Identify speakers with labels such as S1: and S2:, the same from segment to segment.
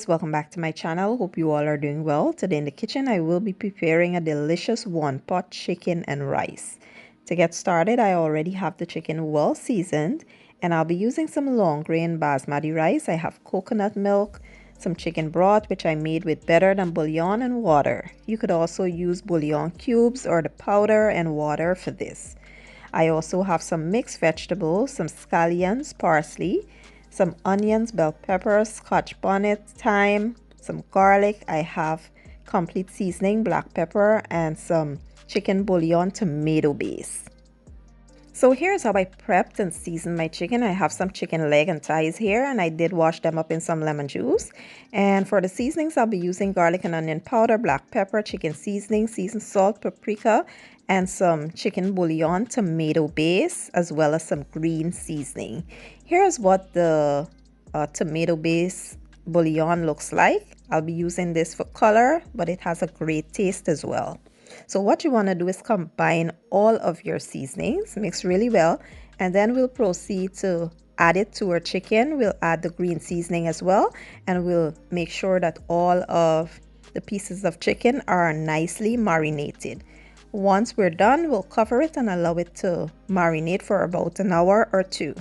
S1: guys, welcome back to my channel. Hope you all are doing well. Today in the kitchen I will be preparing a delicious one-pot chicken and rice. To get started, I already have the chicken well seasoned and I'll be using some long grain basmati rice. I have coconut milk, some chicken broth which I made with better than bouillon and water. You could also use bouillon cubes or the powder and water for this. I also have some mixed vegetables, some scallions, parsley, some onions, bell peppers, scotch bonnet, thyme, some garlic. I have complete seasoning, black pepper, and some chicken bouillon tomato base. So here's how I prepped and seasoned my chicken. I have some chicken leg and thighs here, and I did wash them up in some lemon juice. And for the seasonings, I'll be using garlic and onion powder, black pepper, chicken seasoning, seasoned salt, paprika, and some chicken bouillon tomato base, as well as some green seasoning. Here's what the tomato base bouillon looks like. I'll be using this for color, but it has a great taste as well. So what you want to do is combine all of your seasonings, mix really well, and then we'll proceed to add it to our chicken. We'll add the green seasoning as well, and we'll make sure that all of the pieces of chicken are nicely marinated. Once we're done, we'll cover it and allow it to marinate for about an hour or two.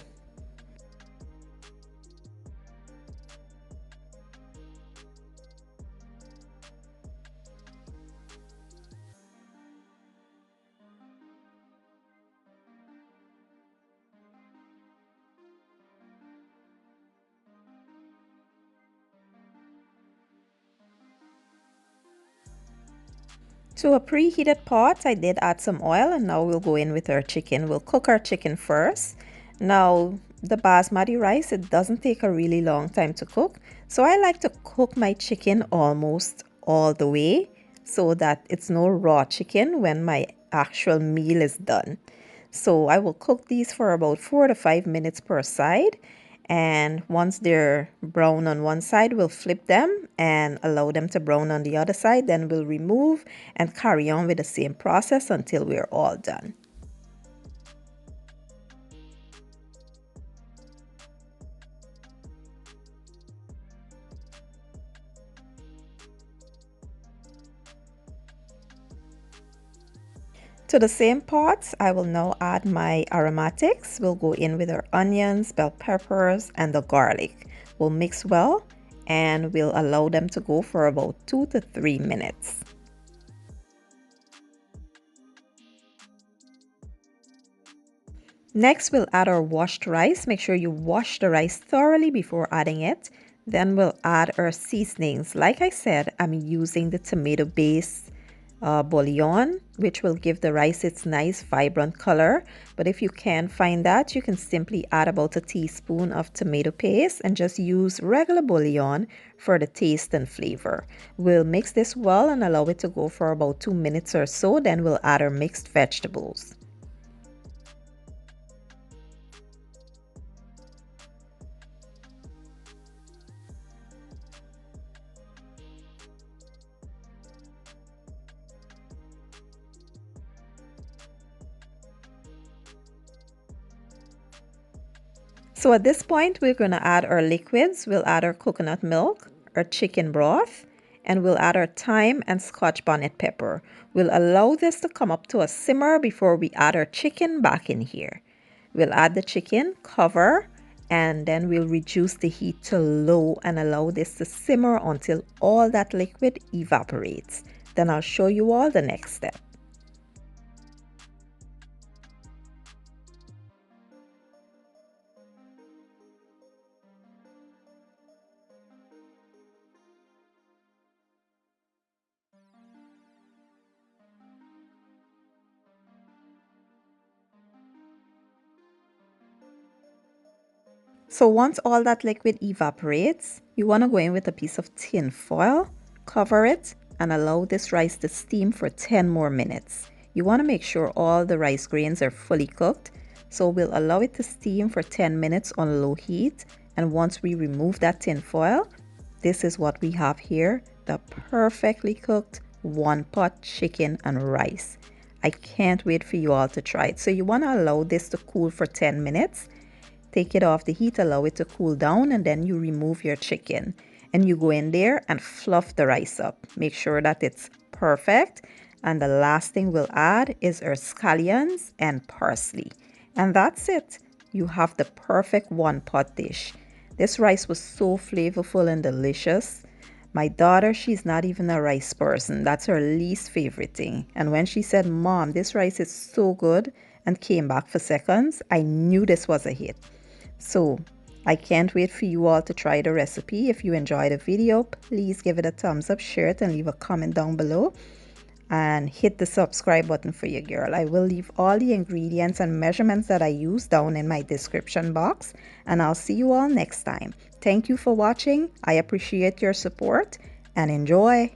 S1: To a preheated pot, I did add some oil, and now we'll go in with our chicken. We'll cook our chicken first. Now, the basmati rice, it doesn't take a really long time to cook. So I like to cook my chicken almost all the way so that it's no raw chicken when my actual meal is done. So I will cook these for about 4 to 5 minutes per side. And once they're brown on one side, we'll flip them and allow them to brown on the other side. Then we'll remove and carry on with the same process until we're all done. To the same pot, I will now add my aromatics. We'll go in with our onions, bell peppers, and the garlic. We'll mix well and we'll allow them to go for about 2 to 3 minutes. Next, we'll add our washed rice. Make sure you wash the rice thoroughly before adding it. Then we'll add our seasonings. Like I said, I'm using the tomato base bouillon, which will give the rice its nice vibrant color. But if you can't find that, you can simply add about a teaspoon of tomato paste and just use regular bouillon for the taste and flavor. We'll mix this well and allow it to go for about 2 minutes or so. Then we'll add our mixed vegetables. So at this point, we're going to add our liquids. We'll add our coconut milk, our chicken broth, and we'll add our thyme and scotch bonnet pepper. We'll allow this to come up to a simmer before we add our chicken back in here. We'll add the chicken, cover, and then we'll reduce the heat to low and allow this to simmer until all that liquid evaporates. Then I'll show you all the next step. So once all that liquid evaporates, you want to go in with a piece of tin foil, cover it, and allow this rice to steam for 10 more minutes. You want to make sure all the rice grains are fully cooked. So we'll allow it to steam for 10 minutes on low heat. And once we remove that tin foil, this is what we have here, the perfectly cooked one-pot chicken and rice. I can't wait for you all to try it. So you want to allow this to cool for 10 minutes. Take it off the heat, allow it to cool down, and then you remove your chicken. and you go in there and fluff the rice up. Make sure that it's perfect. And the last thing we'll add is our scallions and parsley. And that's it. You have the perfect one-pot dish. This rice was so flavorful and delicious. My daughter, she's not even a rice person. That's her least favorite thing. And when she said, "Mom, this rice is so good," and came back for seconds, I knew this was a hit. So I can't wait for you all to try the recipe. If you enjoyed the video, please give it a thumbs up, share it, and leave a comment down below. And hit the subscribe button for your girl. I will leave all the ingredients and measurements that I use down in my description box. And I'll see you all next time. Thank you for watching. I appreciate your support and enjoy.